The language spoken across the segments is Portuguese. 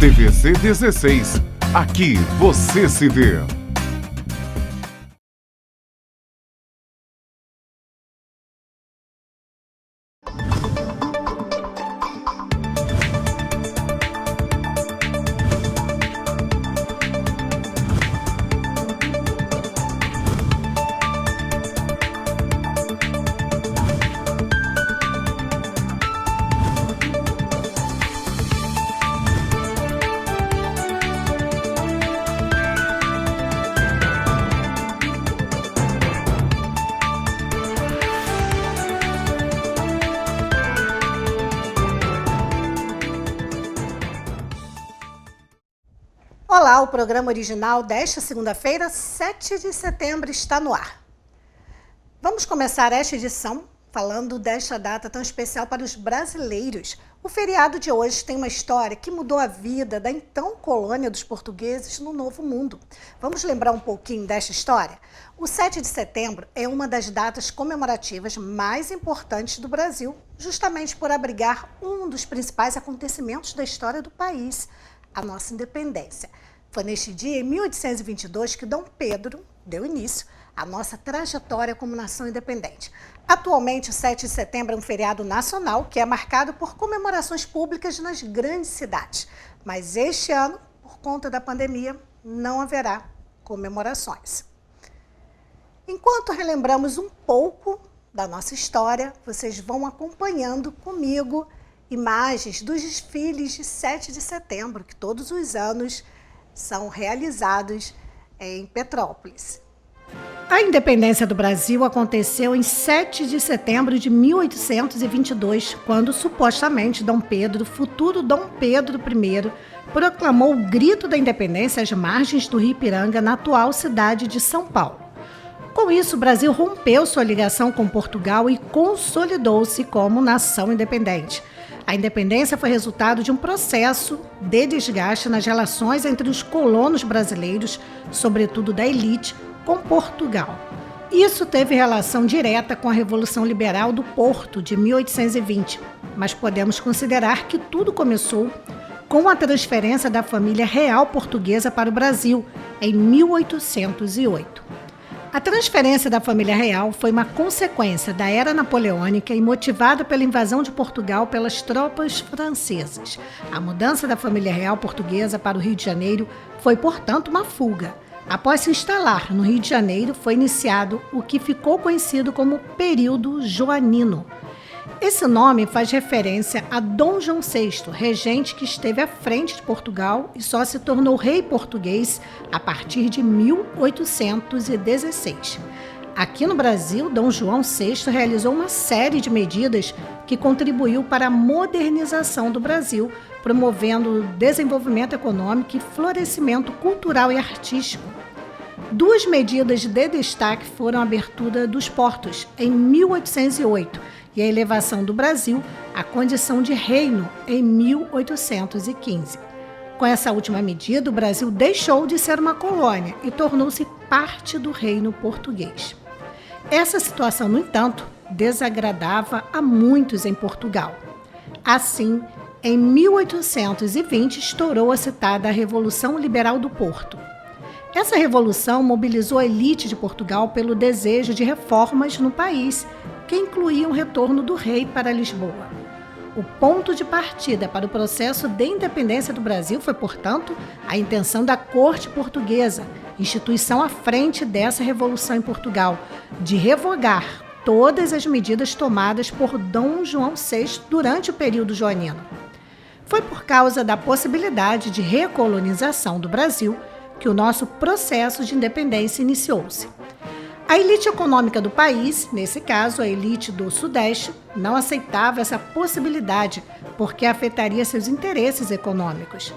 TVC 16. Aqui você se vê. Olá, o programa original desta segunda-feira, 7 de setembro, está no ar. Vamos começar esta edição falando desta data tão especial para os brasileiros. O feriado de hoje tem uma história que mudou a vida da então colônia dos portugueses no Novo Mundo. Vamos lembrar um pouquinho desta história? O 7 de setembro é uma das datas comemorativas mais importantes do Brasil, justamente por abrigar um dos principais acontecimentos da história do país, a nossa independência. Foi neste dia, em 1822, que Dom Pedro deu início à nossa trajetória como nação independente. Atualmente, o 7 de setembro é um feriado nacional que é marcado por comemorações públicas nas grandes cidades. Mas este ano, por conta da pandemia, não haverá comemorações. Enquanto relembramos um pouco da nossa história, vocês vão acompanhando comigo imagens dos desfiles de 7 de setembro, que todos os anos são realizados em Petrópolis. A independência do Brasil aconteceu em 7 de setembro de 1822, quando supostamente Dom Pedro, futuro Dom Pedro I, proclamou o grito da independência às margens do Rio Ipiranga, na atual cidade de São Paulo. Com isso, o Brasil rompeu sua ligação com Portugal e consolidou-se como nação independente. A independência foi resultado de um processo de desgaste nas relações entre os colonos brasileiros, sobretudo da elite, com Portugal. Isso teve relação direta com a Revolução Liberal do Porto, de 1820, mas podemos considerar que tudo começou com a transferência da família real portuguesa para o Brasil, em 1808. A transferência da família real foi uma consequência da era napoleônica e motivada pela invasão de Portugal pelas tropas francesas. A mudança da família real portuguesa para o Rio de Janeiro foi, portanto, uma fuga. Após se instalar no Rio de Janeiro, foi iniciado o que ficou conhecido como período joanino. Esse nome faz referência a Dom João VI, regente que esteve à frente de Portugal e só se tornou rei português a partir de 1816. Aqui no Brasil, Dom João VI realizou uma série de medidas que contribuiu para a modernização do Brasil, promovendo o desenvolvimento econômico e florescimento cultural e artístico. Duas medidas de destaque foram a abertura dos portos, em 1808, e a elevação do Brasil à condição de reino, em 1815. Com essa última medida, o Brasil deixou de ser uma colônia e tornou-se parte do reino português. Essa situação, no entanto, desagradava a muitos em Portugal. Assim, em 1820, estourou a citada Revolução Liberal do Porto. Essa revolução mobilizou a elite de Portugal pelo desejo de reformas no país, que incluíam o retorno do rei para Lisboa. O ponto de partida para o processo de independência do Brasil foi, portanto, a intenção da corte portuguesa, instituição à frente dessa revolução em Portugal, de revogar todas as medidas tomadas por Dom João VI durante o período joanino. Foi por causa da possibilidade de recolonização do Brasil que o nosso processo de independência iniciou-se. A elite econômica do país, nesse caso a elite do Sudeste, não aceitava essa possibilidade porque afetaria seus interesses econômicos.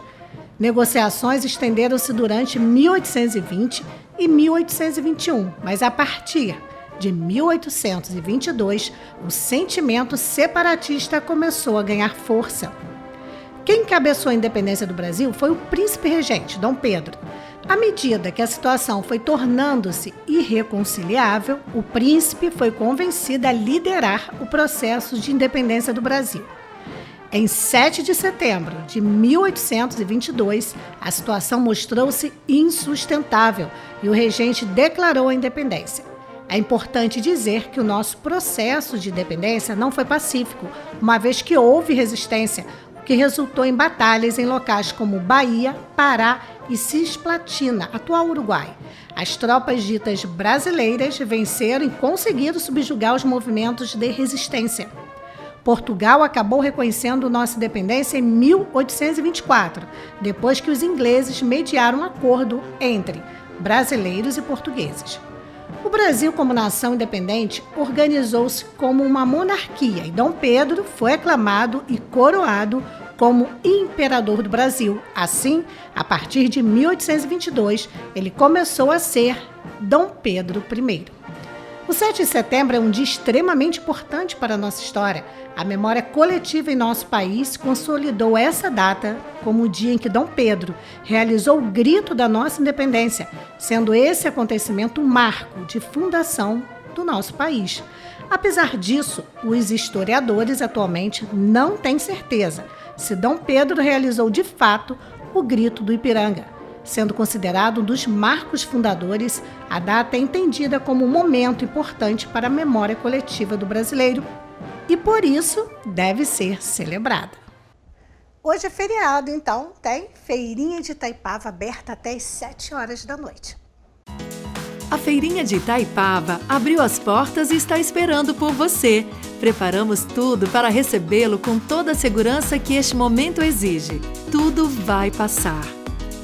Negociações estenderam-se durante 1820 e 1821, mas a partir de 1822, o sentimento separatista começou a ganhar força. Quem encabeçou a independência do Brasil foi o príncipe regente, Dom Pedro. À medida que a situação foi tornando-se irreconciliável, o príncipe foi convencido a liderar o processo de independência do Brasil. Em 7 de setembro de 1822, a situação mostrou-se insustentável e o regente declarou a independência. É importante dizer que o nosso processo de independência não foi pacífico, uma vez que houve resistência, o que resultou em batalhas em locais como Bahia, Pará e Cisplatina, atual Uruguai. As tropas ditas brasileiras venceram e conseguiram subjugar os movimentos de resistência. Portugal acabou reconhecendo nossa independência em 1824, depois que os ingleses mediaram um acordo entre brasileiros e portugueses. O Brasil, como nação independente, organizou-se como uma monarquia e Dom Pedro foi aclamado e coroado como imperador do Brasil. Assim, a partir de 1822, ele começou a ser Dom Pedro I. O 7 de setembro é um dia extremamente importante para a nossa história. A memória coletiva em nosso país consolidou essa data como o dia em que Dom Pedro realizou o grito da nossa independência, sendo esse acontecimento um marco de fundação do nosso país. Apesar disso, os historiadores atualmente não têm certeza se Dom Pedro realizou de fato o grito do Ipiranga. Sendo considerado um dos marcos fundadores, a data é entendida como um momento importante para a memória coletiva do brasileiro e, por isso, deve ser celebrada. Hoje é feriado, então tem Feirinha de Itaipava aberta até às 7 horas da noite. A Feirinha de Itaipava abriu as portas e está esperando por você. Preparamos tudo para recebê-lo com toda a segurança que este momento exige. Tudo vai passar.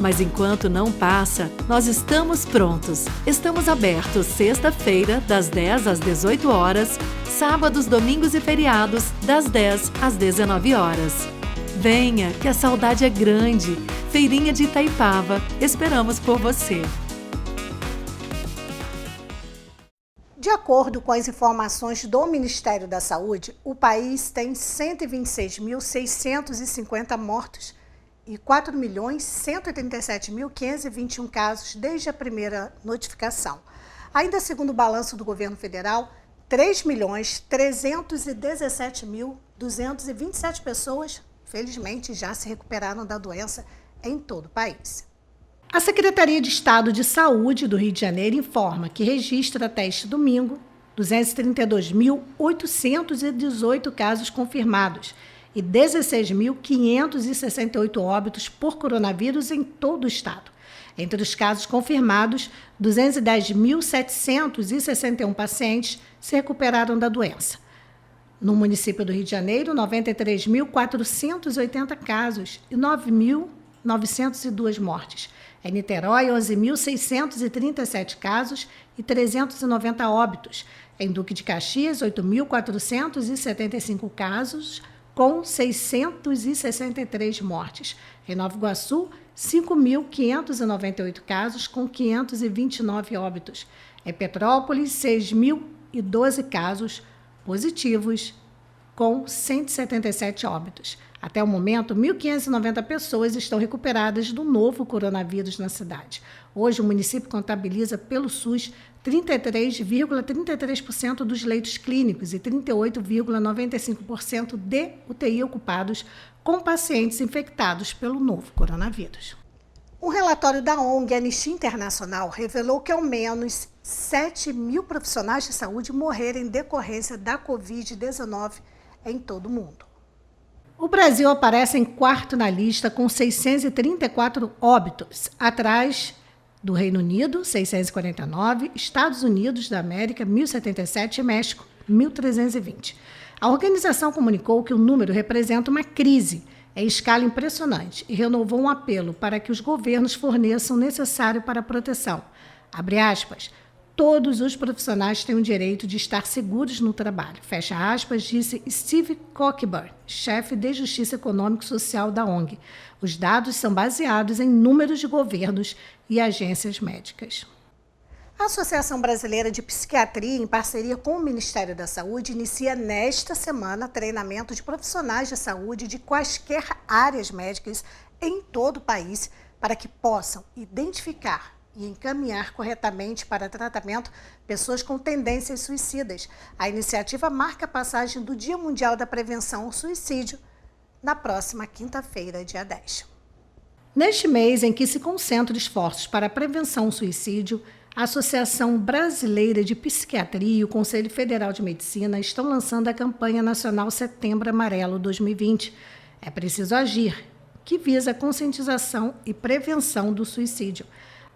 Mas enquanto não passa, nós estamos prontos. Estamos abertos sexta-feira, das 10 às 18 horas, sábados, domingos e feriados, das 10 às 19 horas. Venha, que a saudade é grande. Feirinha de Itaipava, esperamos por você. De acordo com as informações do Ministério da Saúde, o país tem 126.650 mortos e 4.137.521 casos desde a primeira notificação. Ainda segundo o balanço do governo federal, 3.317.227 pessoas, felizmente, já se recuperaram da doença em todo o país. A Secretaria de Estado de Saúde do Rio de Janeiro informa que registra até este domingo 232.818 casos confirmados e 16.568 óbitos por coronavírus em todo o estado. Entre os casos confirmados, 210.761 pacientes se recuperaram da doença. No município do Rio de Janeiro, 93.480 casos e 9.902 mortes. Em Niterói, 11.637 casos e 390 óbitos. Em Duque de Caxias, 8.475 casos, com 663 mortes. Em Nova Iguaçu, 5.598 casos, com 529 óbitos. Em Petrópolis, 6.012 casos positivos, com 177 óbitos. Até o momento, 1.590 pessoas estão recuperadas do novo coronavírus na cidade. Hoje, o município contabiliza pelo SUS 33,33% dos leitos clínicos e 38,95% de UTI ocupados com pacientes infectados pelo novo coronavírus. Um relatório da ONG Anistia Internacional revelou que ao menos 7.000 profissionais de saúde morreram em decorrência da Covid-19 em todo o mundo. O Brasil aparece em quarto na lista com 634 óbitos, atrás do Reino Unido, 649, Estados Unidos da América, 1.077 e México, 1.320. A organização comunicou que o número representa uma crise em escala impressionante e renovou um apelo para que os governos forneçam o necessário para a proteção. Abre aspas, todos os profissionais têm o direito de estar seguros no trabalho, fecha aspas, disse Steve Cockburn, chefe de Justiça Econômica e Social da ONG. Os dados são baseados em números de governos e agências médicas. A Associação Brasileira de Psiquiatria, em parceria com o Ministério da Saúde, inicia nesta semana treinamento de profissionais de saúde de quaisquer áreas médicas em todo o país para que possam identificar e encaminhar corretamente para tratamento pessoas com tendências suicidas. A iniciativa marca a passagem do Dia Mundial da Prevenção ao Suicídio na próxima quinta-feira, dia 10. Neste mês em que se concentram esforços para a prevenção ao suicídio, a Associação Brasileira de Psiquiatria e o Conselho Federal de Medicina estão lançando a campanha nacional Setembro Amarelo 2020. É preciso agir, que visa a conscientização e prevenção do suicídio.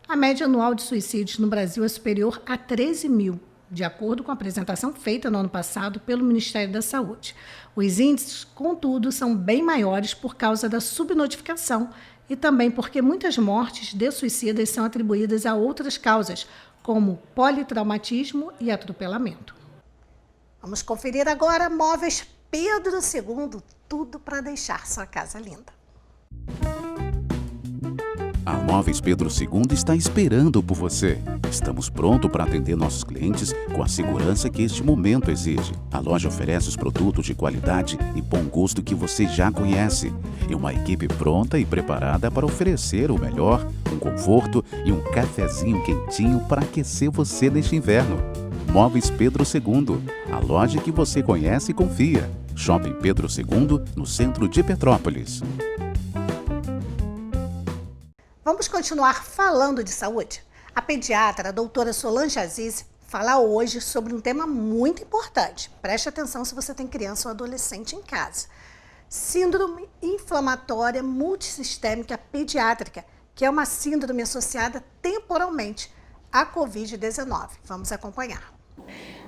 A média anual de suicídios no Brasil é superior a 13 mil, de acordo com a apresentação feita no ano passado pelo Ministério da Saúde. Os índices, contudo, são bem maiores por causa da subnotificação e também porque muitas mortes de suicidas são atribuídas a outras causas, como politraumatismo e atropelamento. Vamos conferir agora Móveis Pedro II, tudo para deixar sua casa linda. A Móveis Pedro II está esperando por você. Estamos prontos para atender nossos clientes com a segurança que este momento exige. A loja oferece os produtos de qualidade e bom gosto que você já conhece. E uma equipe pronta e preparada para oferecer o melhor, um conforto e um cafezinho quentinho para aquecer você neste inverno. Móveis Pedro II, a loja que você conhece e confia. Shopping Pedro II, no centro de Petrópolis. Vamos continuar falando de saúde? A pediatra, a doutora Solange Aziz, fala hoje sobre um tema muito importante. Preste atenção se você tem criança ou adolescente em casa. Síndrome inflamatória multissistêmica pediátrica, que é uma síndrome associada temporalmente à Covid-19. Vamos acompanhar.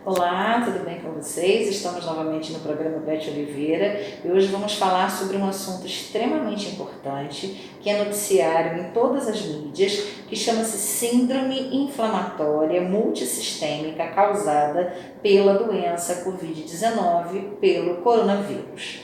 Olá, tudo bem com vocês? Estamos novamente no programa Beth Oliveira e hoje vamos falar sobre um assunto extremamente importante que é noticiário em todas as mídias, que chama-se Síndrome Inflamatória Multissistêmica causada pela doença Covid-19, pelo coronavírus.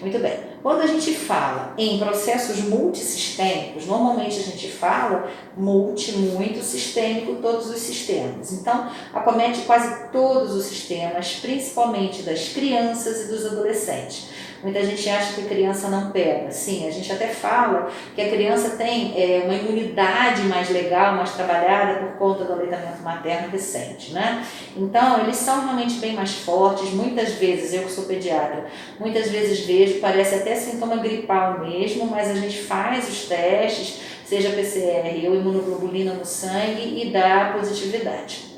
Muito bem, quando a gente fala em processos multissistêmicos, normalmente a gente fala muito sistêmico, todos os sistemas. Então, acomete quase todos os sistemas, principalmente das crianças e dos adolescentes. Muita gente acha que a criança não pega. Sim, a gente até fala que a criança tem uma imunidade mais legal, mais trabalhada por conta do aleitamento materno recente, né? Então, eles são realmente bem mais fortes. Muitas vezes, eu que sou pediatra, muitas vezes vejo, parece até sintoma gripal mesmo, mas a gente faz os testes, seja PCR ou imunoglobulina no sangue e dá positividade.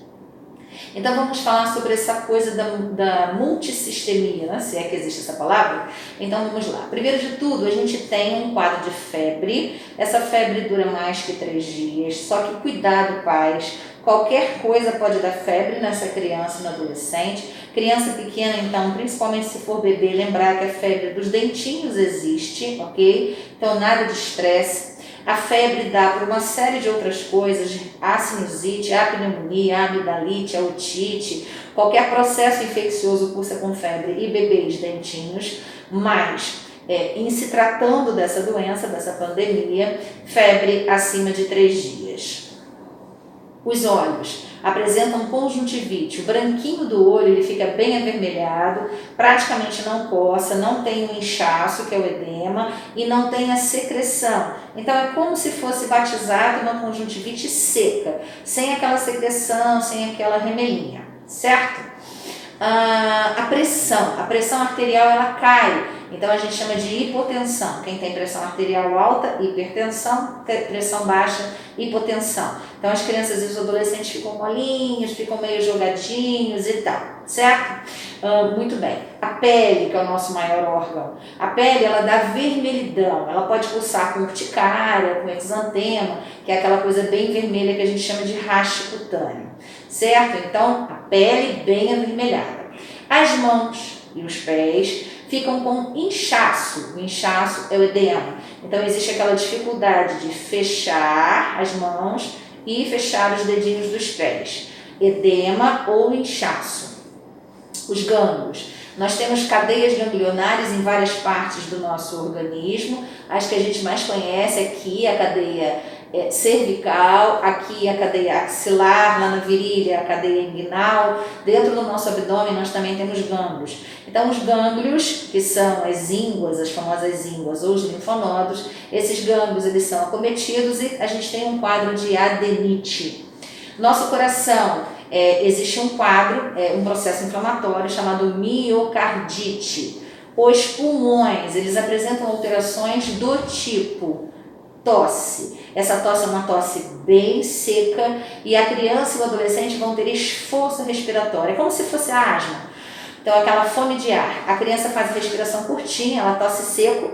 Então vamos falar sobre essa coisa da multissistemia, né? Se é que existe essa palavra. Então vamos lá. Primeiro de tudo, a gente tem um quadro de febre. Essa febre dura mais que 3 dias, só que cuidado, pais. Qualquer coisa pode dar febre nessa criança e no adolescente. Criança pequena, então, principalmente se for bebê, lembrar que a febre dos dentinhos existe, ok? Então nada de estresse. A febre dá por uma série de outras coisas, a sinusite, a pneumonia, a amidalite, a otite, qualquer processo infeccioso cursa com febre e bebês dentinhos, mas em se tratando dessa doença, dessa pandemia, febre acima de 3 dias. Os olhos apresentam conjuntivite, o branquinho do olho ele fica bem avermelhado, praticamente não coça, não tem o inchaço, que é o edema, e não tem a secreção. Então é como se fosse batizado uma conjuntivite seca, sem aquela secreção, sem aquela remelinha, certo? A pressão arterial ela cai, então a gente chama de hipotensão. Quem tem pressão arterial alta, hipertensão, pressão baixa, hipotensão. Então as crianças e os adolescentes ficam molinhos, ficam meio jogadinhos e tal, certo? Muito bem. A pele, que é o nosso maior órgão, a pele ela dá vermelhidão, ela pode pulsar com urticária, com exantema, que é aquela coisa bem vermelha que a gente chama de raste cutâneo, certo? Então a pele bem avermelhada. As mãos e os pés ficam com inchaço, o inchaço é o edema, então existe aquela dificuldade de fechar as mãos e fechar os dedinhos dos pés, edema ou inchaço. Os gânglios, nós temos cadeias ganglionares em várias partes do nosso organismo, as que a gente mais conhece aqui, a cadeia cervical, aqui a cadeia axilar, lá na virilha, a cadeia inguinal. Dentro do nosso abdômen nós também temos gânglios. Então os gânglios, que são as ínguas, as famosas ínguas ou os linfonodos, esses gânglios eles são acometidos e a gente tem um quadro de adenite. Nosso coração, existe um quadro, um processo inflamatório chamado miocardite. Os pulmões, eles apresentam alterações do tipo tosse. Essa tosse é uma tosse bem seca e a criança e o adolescente vão ter esforço respiratório. É como se fosse asma. Então, aquela fome de ar. A criança faz a respiração curtinha, ela tosse seco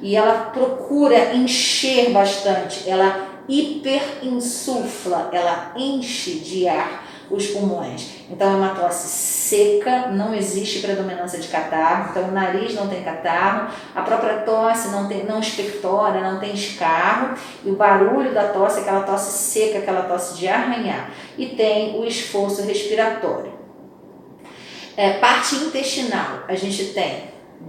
e ela procura encher bastante. Ela hiperinsufla, ela enche de ar os pulmões. Então, é uma tosse seca, não existe predominância de catarro, então o nariz não tem catarro, a própria tosse não expectora, não tem escarro, e o barulho da tosse é aquela tosse seca, aquela tosse de arranhar, e tem o esforço respiratório. Parte intestinal, a gente tem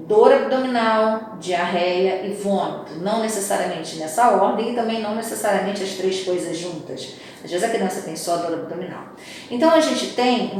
dor abdominal, diarreia e vômito, não necessariamente nessa ordem e também não necessariamente as três coisas juntas. Às vezes a criança tem só dor abdominal. Então a gente tem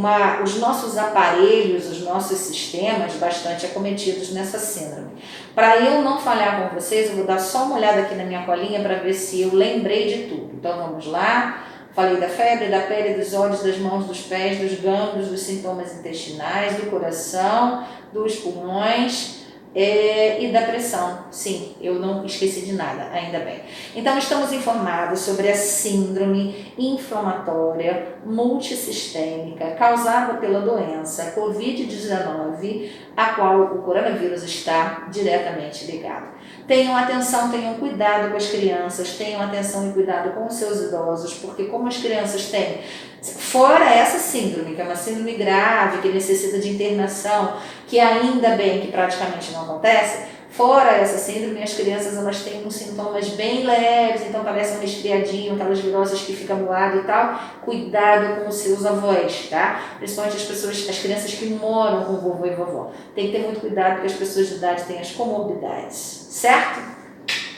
os nossos aparelhos, os nossos sistemas bastante acometidos nessa síndrome. Para eu não falhar com vocês, eu vou dar só uma olhada aqui na minha colinha para ver se eu lembrei de tudo. Então vamos lá. Falei da febre, da pele, dos olhos, das mãos, dos pés, dos gânglios, dos sintomas intestinais, do coração, dos pulmões e da pressão. Sim, eu não esqueci de nada, ainda bem. Então, estamos informados sobre a síndrome inflamatória multissistêmica causada pela doença Covid-19, a qual o coronavírus está diretamente ligado. Tenham atenção, tenham cuidado com as crianças, tenham atenção e cuidado com os seus idosos, porque como as crianças têm, fora essa síndrome, que é uma síndrome grave, que necessita de internação, que ainda bem que praticamente não acontece, fora essa síndrome, as crianças elas têm uns sintomas bem leves, então parece um resfriadinho, aquelas viroses que ficam do lado e tal. Cuidado com os seus avós, tá? Principalmente as crianças que moram com o vovô e vovó. Tem que ter muito cuidado porque as pessoas de idade têm as comorbidades, certo?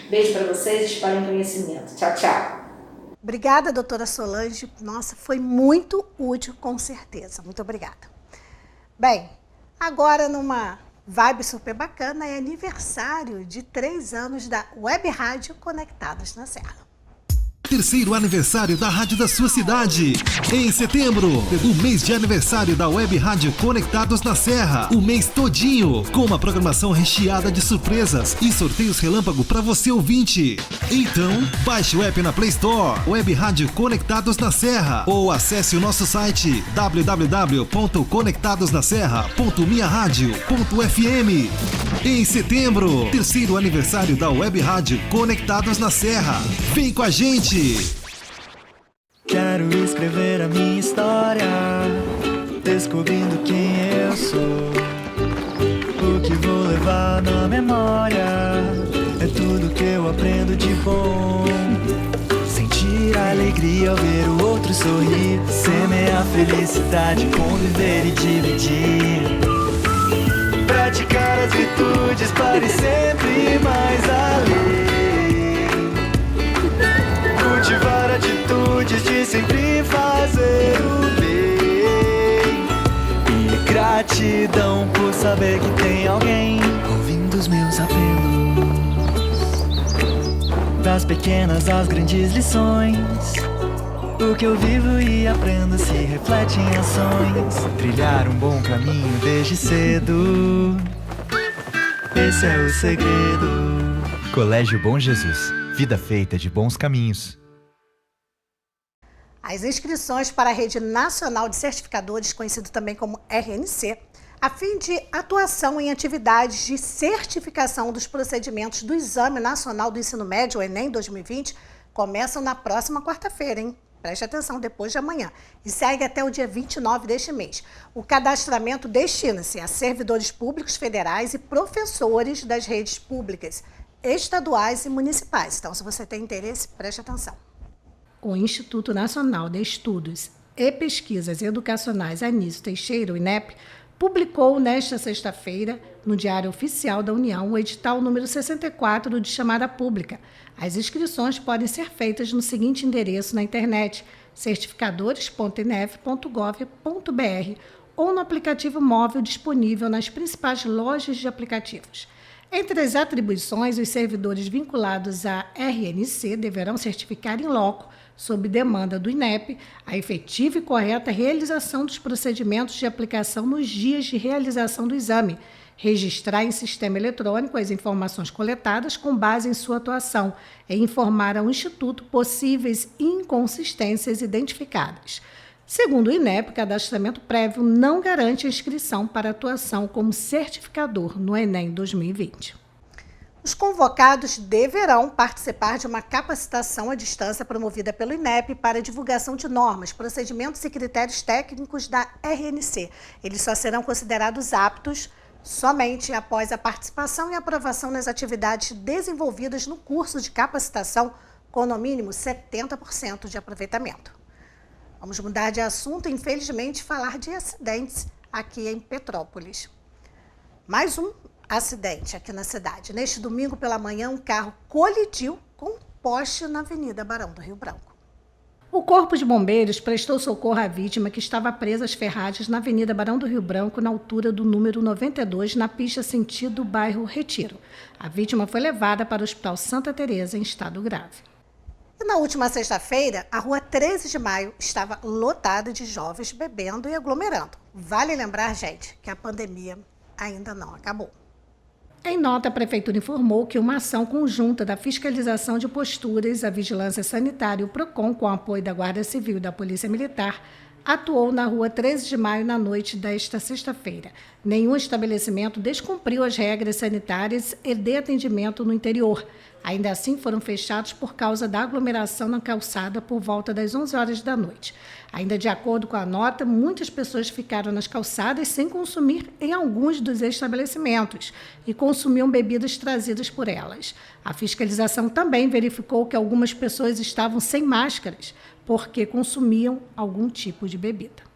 Beijo para vocês, espalhem conhecimento. Tchau, tchau. Obrigada, doutora Solange. Nossa, foi muito útil, com certeza. Muito obrigada. Bem, agora numa vibe super bacana, é aniversário de 3 anos da Web Rádio Conectados na Serra. Terceiro aniversário da rádio da sua cidade. Em setembro, o mês de aniversário da Web Rádio Conectados na Serra. O mês todinho, com uma programação recheada de surpresas e sorteios relâmpago para você ouvinte. Então, baixe o app na Play Store, Web Rádio Conectados na Serra, ou acesse o nosso site www.conectadosnaserra.minharadio.fm. Em setembro, terceiro aniversário da Web Rádio Conectados na Serra. Vem com a gente! Quero escrever a minha história, descobrindo quem eu sou. O que vou levar na memória é tudo que eu aprendo de bom. Sentir a alegria ao ver o outro sorrir, semear a felicidade, conviver e dividir. Praticar as virtudes para ir sempre mais além. Cultivar atitudes de sempre fazer o bem. E gratidão por saber que tem alguém ouvindo os meus apelos. Das pequenas às grandes lições, o que eu vivo e aprendo se reflete em ações. Trilhar um bom caminho desde cedo, esse é o segredo. Colégio Bom Jesus, vida feita de bons caminhos. As inscrições para a Rede Nacional de Certificadores, conhecido também como RNC, a fim de atuação em atividades de certificação dos procedimentos do Exame Nacional do Ensino Médio, o Enem 2020, começam na próxima quarta-feira, hein? Preste atenção, depois de amanhã. E segue até o dia 29 deste mês. O cadastramento destina-se a servidores públicos federais e professores das redes públicas, estaduais e municipais. Então, se você tem interesse, preste atenção. O Instituto Nacional de Estudos e Pesquisas Educacionais Anísio Teixeira, o INEP, publicou nesta sexta-feira, no Diário Oficial da União, o edital número 64 de chamada pública. As inscrições podem ser feitas no seguinte endereço na internet: certificadores.inef.gov.br ou no aplicativo móvel disponível nas principais lojas de aplicativos. Entre as atribuições, os servidores vinculados à RNC deverão certificar em loco, sob demanda do INEP, a efetiva e correta realização dos procedimentos de aplicação nos dias de realização do exame, registrar em sistema eletrônico as informações coletadas com base em sua atuação e informar ao Instituto possíveis inconsistências identificadas. Segundo o INEP, o cadastramento prévio não garante a inscrição para atuação como certificador no Enem 2020. Os convocados deverão participar de uma capacitação à distância promovida pelo INEP para divulgação de normas, procedimentos e critérios técnicos da RNC. Eles só serão considerados aptos somente após a participação e aprovação nas atividades desenvolvidas no curso de capacitação, com no mínimo 70% de aproveitamento. Vamos mudar de assunto e, infelizmente, falar de acidentes aqui em Petrópolis. Mais um acidente aqui na cidade. Neste domingo pela manhã, um carro colidiu com um poste na Avenida Barão do Rio Branco. O Corpo de Bombeiros prestou socorro à vítima que estava presa às ferragens na Avenida Barão do Rio Branco, na altura do número 92, na pista sentido bairro Retiro. A vítima foi levada para o Hospital Santa Teresa em estado grave. E na última sexta-feira, a rua 13 de Maio estava lotada de jovens bebendo e aglomerando. Vale lembrar, gente, que a pandemia ainda não acabou. Em nota, a Prefeitura informou que uma ação conjunta da Fiscalização de Posturas, a Vigilância Sanitária e o PROCON, com apoio da Guarda Civil e da Polícia Militar, atuou na rua 13 de Maio na noite desta sexta-feira. Nenhum estabelecimento descumpriu as regras sanitárias e de atendimento no interior. Ainda assim, foram fechados por causa da aglomeração na calçada por volta das 11 horas da noite. Ainda de acordo com a nota, muitas pessoas ficaram nas calçadas sem consumir em alguns dos estabelecimentos e consumiam bebidas trazidas por elas. A fiscalização também verificou que algumas pessoas estavam sem máscaras porque consumiam algum tipo de bebida.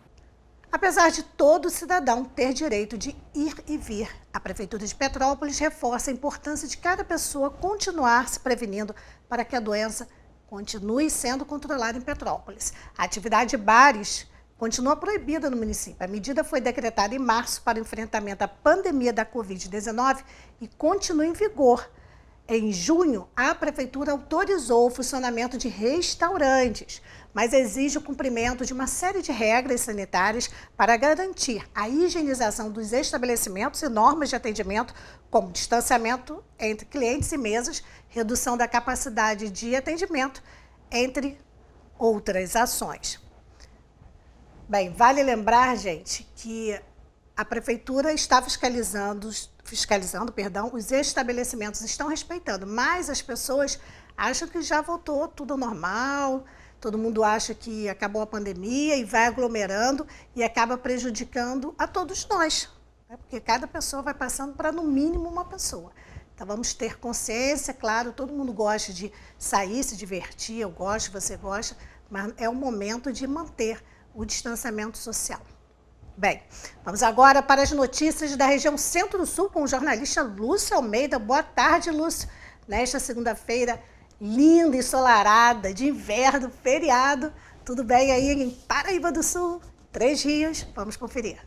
Apesar de todo cidadão ter direito de ir e vir, a Prefeitura de Petrópolis reforça a importância de cada pessoa continuar se prevenindo para que a doença continue sendo controlada em Petrópolis. A atividade de bares continua proibida no município. A medida foi decretada em março para o enfrentamento à pandemia da Covid-19 e continua em vigor. Em junho, a Prefeitura autorizou o funcionamento de restaurantes, mas exige o cumprimento de uma série de regras sanitárias para garantir a higienização dos estabelecimentos e normas de atendimento, como distanciamento entre clientes e mesas, redução da capacidade de atendimento, entre outras ações. Bem, vale lembrar, gente, que a Prefeitura está fiscalizando, os estabelecimentos estão respeitando, mas as pessoas acham que já voltou tudo normal, todo mundo acha que acabou a pandemia e vai aglomerando e acaba prejudicando a todos nós, né? Porque cada pessoa vai passando para, no mínimo, uma pessoa. Então, vamos ter consciência, claro, todo mundo gosta de sair, se divertir, eu gosto, você gosta, mas é o momento de manter o distanciamento social. Bem, vamos agora para as notícias da região Centro-Sul com o jornalista Lúcio Almeida. Boa tarde, Lúcio. Nesta segunda-feira linda, ensolarada, de inverno, feriado. Tudo bem aí em Paraíba do Sul, Três Rios? Vamos conferir.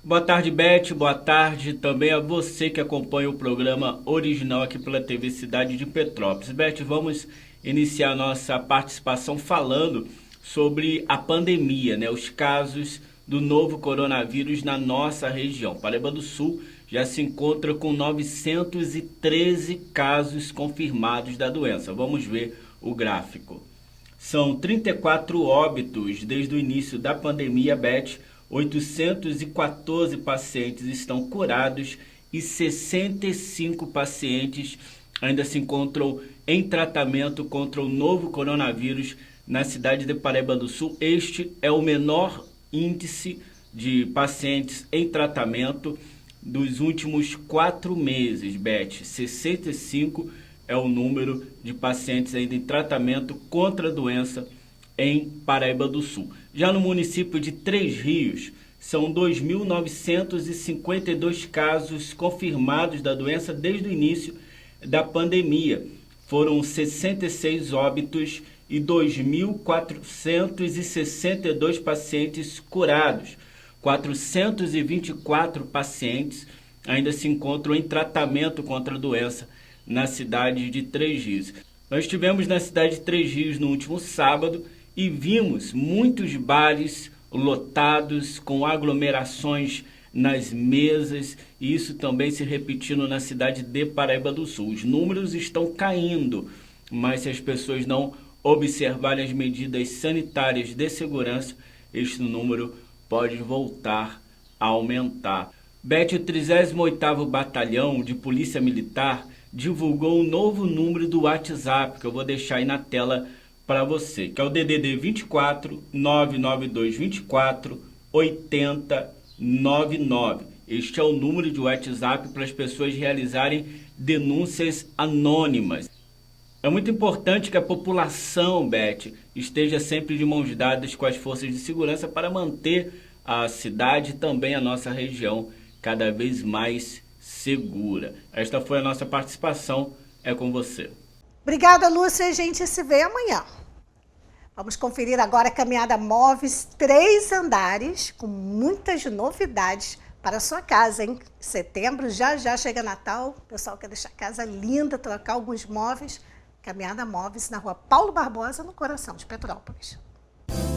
Boa tarde, Beth. Boa tarde também a você que acompanha o programa original aqui pela TV Cidade de Petrópolis. Beth, vamos iniciar nossa participação falando sobre a pandemia, né? Os casos do novo coronavírus na nossa região. Paraíba do Sul já se encontra com 913 casos confirmados da doença. Vamos ver o gráfico. São 34 óbitos desde o início da pandemia, Beth. 814 pacientes estão curados e 65 pacientes ainda se encontram em tratamento contra o novo coronavírus na cidade de Paraíba do Sul. Este é o menor índice de pacientes em tratamento dos últimos 4 meses, Beth. 65 é o número de pacientes ainda em tratamento contra a doença em Paraíba do Sul. Já no município de Três Rios, são 2.952 casos confirmados da doença desde o início da pandemia. Foram 66 óbitos e 2.462 pacientes curados. 424 pacientes ainda se encontram em tratamento contra a doença na cidade de Três Rios. Nós estivemos na cidade de Três Rios no último sábado e vimos muitos bares lotados com aglomerações nas mesas, e isso também se repetindo na cidade de Paraíba do Sul. Os números estão caindo, mas se as pessoas não observarem as medidas sanitárias de segurança, este número pode voltar a aumentar. Beth, o 38º Batalhão de Polícia Militar divulgou um novo número do WhatsApp, que eu vou deixar aí na tela para você, que é o DDD 24 992 24 80 99. Este é o número de WhatsApp para as pessoas realizarem denúncias anônimas. É muito importante que a população, Beth, esteja sempre de mãos dadas com as forças de segurança para manter a cidade e também a nossa região cada vez mais segura. Esta foi a nossa participação. É com você. Obrigada, Lúcia. A gente se vê amanhã. Vamos conferir agora a caminhada Móveis 3 andares, com muitas novidades para a sua casa, hein? Setembro, já chega Natal. O pessoal quer deixar a casa linda, trocar alguns móveis. Caminhada Móveis na rua Paulo Barbosa, no coração de Petrópolis.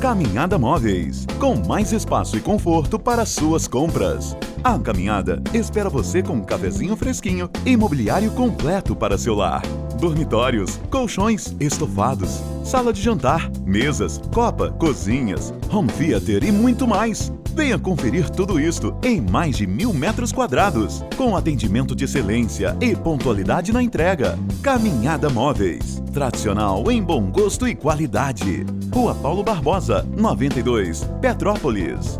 Caminhada Móveis, com mais espaço e conforto para suas compras. A Caminhada espera você com um cafezinho fresquinho e mobiliário completo para seu lar. Dormitórios, colchões, estofados, sala de jantar, mesas, copa, cozinhas, home theater e muito mais. Venha conferir tudo isto em mais de 1.000 metros quadrados, com atendimento de excelência e pontualidade na entrega. Caminhada Móveis, tradicional em bom gosto e qualidade. Rua Paulo Barbosa, 92, Petrópolis.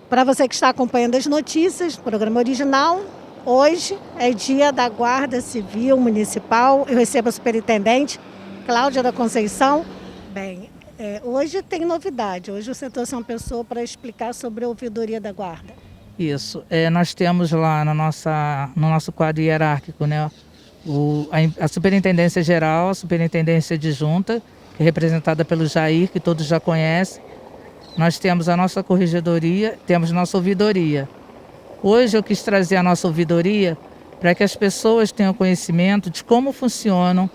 Para você que está acompanhando as notícias do programa original, hoje é dia da Guarda Civil Municipal. Eu recebo a superintendente Cláudia da Conceição. Bem, hoje tem novidade. Hoje você trouxe uma pessoa para explicar sobre a ouvidoria da Guarda. Isso. Nós temos lá no nosso quadro hierárquico, né, a Superintendência Geral, a Superintendência Adjunta, que é representada pelo Jair, que todos já conhecem. Nós temos a nossa corregedoria, temos nossa ouvidoria. Hoje eu quis trazer a nossa ouvidoria para que as pessoas tenham conhecimento de como funcionam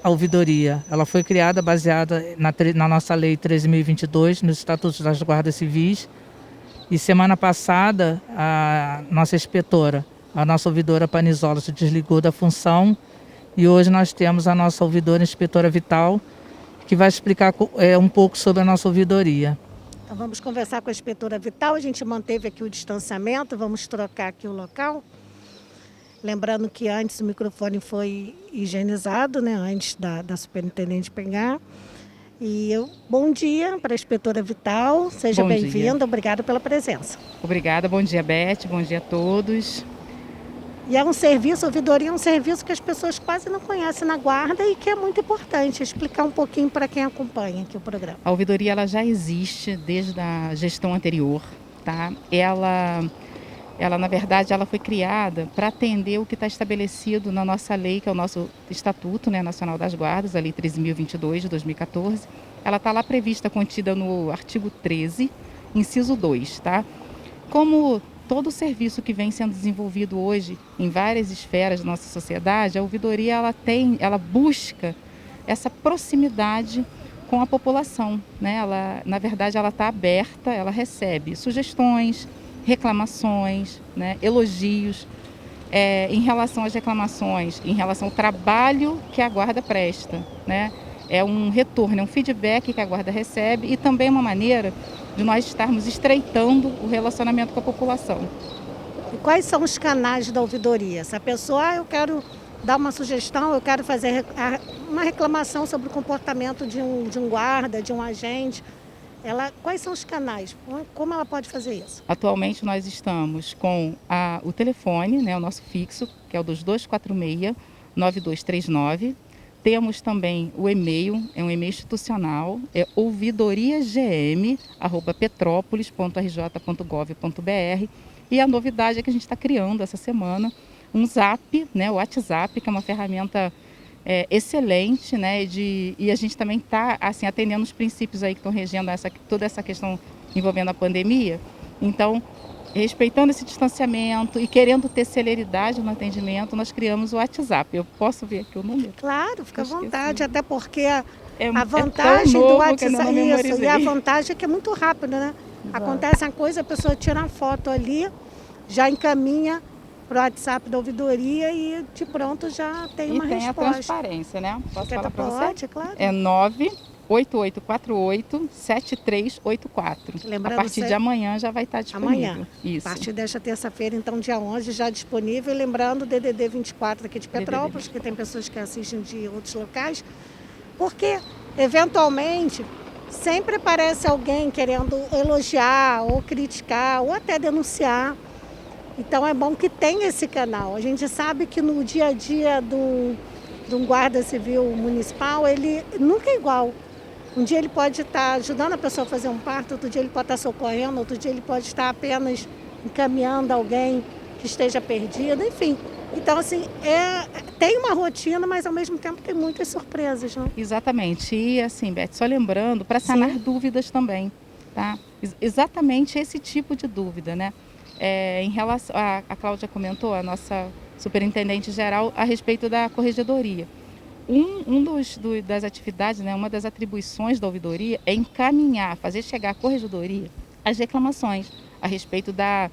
a ouvidoria. Ela foi criada baseada na nossa Lei 13.022, nos Estatutos das Guardas Civis. E semana passada, a nossa inspetora, a nossa ouvidora Panizola, se desligou da função. E hoje nós temos a nossa ouvidora, inspetora Vital, que vai explicar um pouco sobre a nossa ouvidoria. Então vamos conversar com a inspetora Vital. A gente manteve aqui o distanciamento, vamos trocar aqui o local. Lembrando que antes o microfone foi higienizado, né, antes da superintendente pegar. Bom dia para a inspetora Vital, seja bem-vinda, obrigada pela presença. Obrigada, bom dia Beth, bom dia a todos. E é um serviço, a ouvidoria é um serviço que as pessoas quase não conhecem na Guarda e que é muito importante. Explicar um pouquinho para quem acompanha aqui o programa. A ouvidoria ela já existe desde a gestão anterior, tá? Ela na verdade, ela foi criada para atender o que está estabelecido na nossa lei, que é o nosso Estatuto, né, Nacional das Guardas, a Lei 13.022 de 2014. Ela está lá prevista, contida no artigo 13, inciso 2, tá? Como todo o serviço que vem sendo desenvolvido hoje em várias esferas da nossa sociedade, a ouvidoria ela busca essa proximidade com a população, né? Na verdade, ela está aberta, ela recebe sugestões, reclamações, né? Elogios em relação às reclamações, em relação ao trabalho que a Guarda presta, né? É um retorno, é um feedback que a Guarda recebe e também uma maneira de nós estarmos estreitando o relacionamento com a população. E quais são os canais da ouvidoria? Se a pessoa, eu quero dar uma sugestão, eu quero fazer uma reclamação sobre o comportamento de um guarda, de um agente, quais são os canais? Como ela pode fazer isso? Atualmente nós estamos com o telefone, né, o nosso fixo, que é o 2246-9239. Temos também o e-mail, é um e-mail institucional, é ouvidoriagm@petrópolis.rj.gov.br. E a novidade é que a gente está criando essa semana um Zap, né, o WhatsApp, que é uma ferramenta excelente, né, e a gente também está assim, atendendo os princípios aí que estão regendo toda essa questão envolvendo a pandemia. Então, respeitando esse distanciamento e querendo ter celeridade no atendimento, nós criamos o WhatsApp. Eu posso ver aqui o número? Claro, fica à vontade, até porque a vantagem do WhatsApp, e a vantagem é que é muito rápido, né? Acontece uma coisa, a pessoa tira uma foto ali, já encaminha para o WhatsApp da ouvidoria e de pronto já tem uma resposta. E tem a transparência, né? Posso falar para você? Pode, claro. É 98848-7384. Lembrando, a partir de amanhã já vai estar disponível. Amanhã. Isso. A partir desta terça-feira, então dia 11, já disponível. Lembrando, DDD 24 aqui de Petrópolis, que tem pessoas que assistem de outros locais. Porque, eventualmente, sempre aparece alguém querendo elogiar ou criticar ou até denunciar. Então é bom que tenha esse canal. A gente sabe que no dia a dia de um guarda civil municipal, ele nunca é igual. Um dia ele pode estar ajudando a pessoa a fazer um parto, outro dia ele pode estar socorrendo, outro dia ele pode estar apenas encaminhando alguém que esteja perdido, enfim. Então, assim, tem uma rotina, mas ao mesmo tempo tem muitas surpresas, né? Exatamente. E assim, Beth, só lembrando, para sanar dúvidas também, tá? Exatamente esse tipo de dúvida, né? Em relação, a Cláudia comentou, a nossa superintendente geral, a respeito da corregedoria. Das atividades, né, uma das atribuições da ouvidoria é encaminhar, fazer chegar à corregedoria as reclamações a respeito da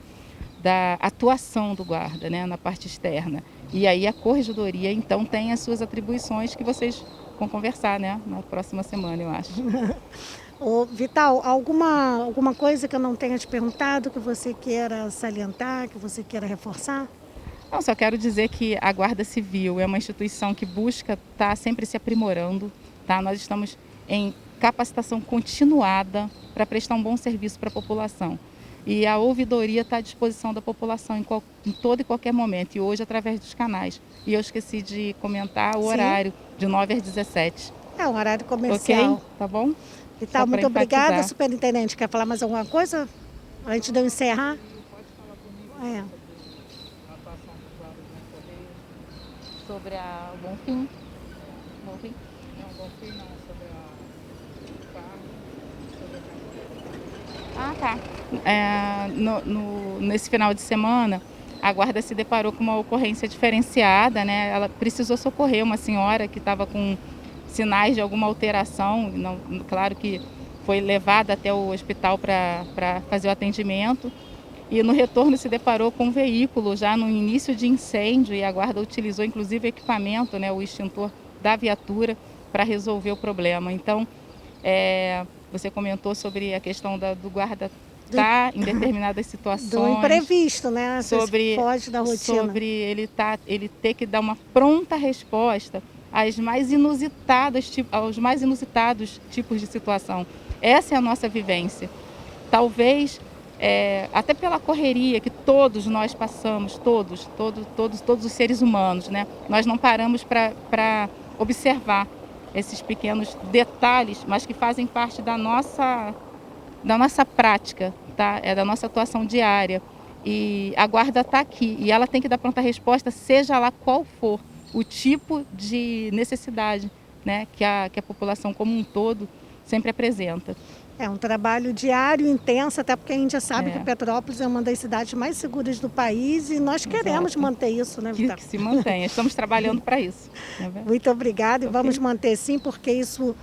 atuação do guarda, né, na parte externa. E aí a corregedoria, então, tem as suas atribuições que vocês vão conversar, né, na próxima semana, eu acho. Ô, Vital, alguma coisa que eu não tenha te perguntado, que você queira salientar, que você queira reforçar? Não, só quero dizer que a Guarda Civil é uma instituição que busca estar sempre se aprimorando, tá? Nós estamos em capacitação continuada para prestar um bom serviço para a população. E a ouvidoria está à disposição da população em todo e qualquer momento, e hoje através dos canais. E eu esqueci de comentar o horário, de 9 às 17. É um horário comercial. Ok? Tá bom? Então, muito obrigada, superintendente. Quer falar mais alguma coisa antes de eu encerrar? Sobre o Bonfim. Bonfim? Não, Bonfim não, sobre tá. Nesse final de semana, a guarda se deparou com uma ocorrência diferenciada, né? Ela precisou socorrer uma senhora que estava com sinais de alguma alteração, claro que foi levada até o hospital para fazer o atendimento. E no retorno se deparou com um veículo já no início de incêndio e a guarda utilizou inclusive o equipamento, né, o extintor da viatura para resolver o problema. Então, você comentou sobre a questão do guarda estar em determinadas situações. Do imprevisto, né? Foge da rotina. Sobre ele ter que dar uma pronta resposta aos mais inusitados tipos de situação. Essa é a nossa vivência. Talvez, até pela correria que todos nós passamos, todos os seres humanos, né? Nós não paramos para observar esses pequenos detalhes, mas que fazem parte da nossa prática, tá? É da nossa atuação diária. E a guarda está aqui e ela tem que dar pronta resposta, seja lá qual for o tipo de necessidade, né, que a população como um todo sempre apresenta. É um trabalho diário, intenso, até porque a gente já sabe que Petrópolis é uma das cidades mais seguras do país e nós queremos manter isso, né, Vital? Que se mantenha, estamos trabalhando para isso. Muito obrigada e vamos manter sim, porque isso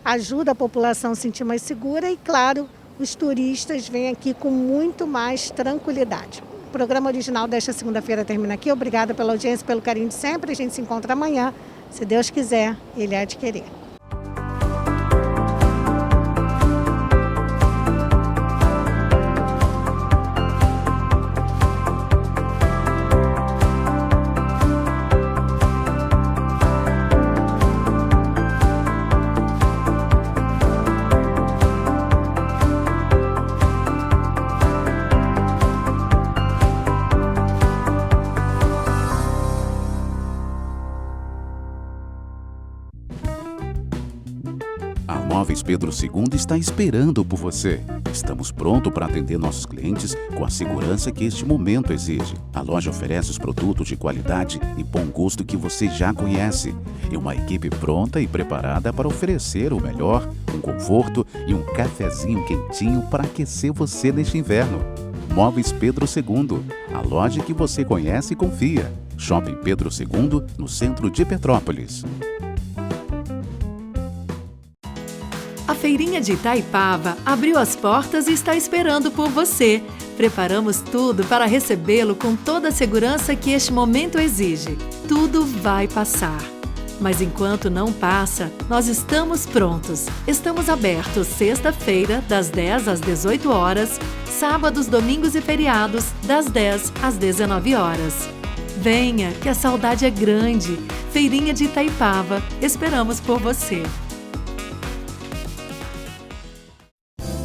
ajuda a população a se sentir mais segura e, claro, os turistas vêm aqui com muito mais tranquilidade. O programa original desta segunda-feira termina aqui. Obrigada pela audiência, pelo carinho de sempre. A gente se encontra amanhã, se Deus quiser, Ele há de querer. Móveis Pedro II está esperando por você. Estamos prontos para atender nossos clientes com a segurança que este momento exige. A loja oferece os produtos de qualidade e bom gosto que você já conhece. E uma equipe pronta e preparada para oferecer o melhor, um conforto e um cafezinho quentinho para aquecer você neste inverno. Móveis Pedro II, a loja que você conhece e confia. Shopping Pedro II, no centro de Petrópolis. A Feirinha de Itaipava abriu as portas e está esperando por você. Preparamos tudo para recebê-lo com toda a segurança que este momento exige. Tudo vai passar. Mas enquanto não passa, nós estamos prontos. Estamos abertos sexta-feira, das 10 às 18 horas, sábados, domingos e feriados, das 10 às 19 horas. Venha, que a saudade é grande. Feirinha de Itaipava, esperamos por você.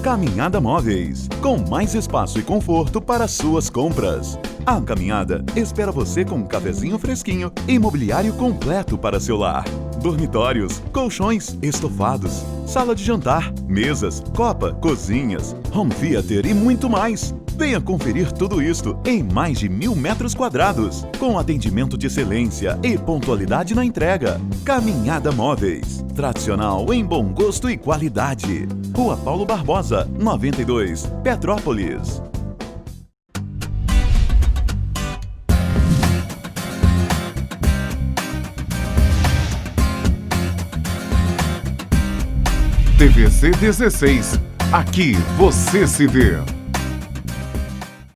Caminhada Móveis, com mais espaço e conforto para suas compras. A Caminhada espera você com um cafezinho fresquinho e mobiliário completo para seu lar. Dormitórios, colchões, estofados, sala de jantar, mesas, copa, cozinhas, home theater e muito mais. Venha conferir tudo isto em mais de 1.000 metros quadrados, com atendimento de excelência e pontualidade na entrega. Caminhada Móveis, tradicional em bom gosto e qualidade. Rua Paulo Barbosa, 92, Petrópolis. TVC 16. Aqui você se vê.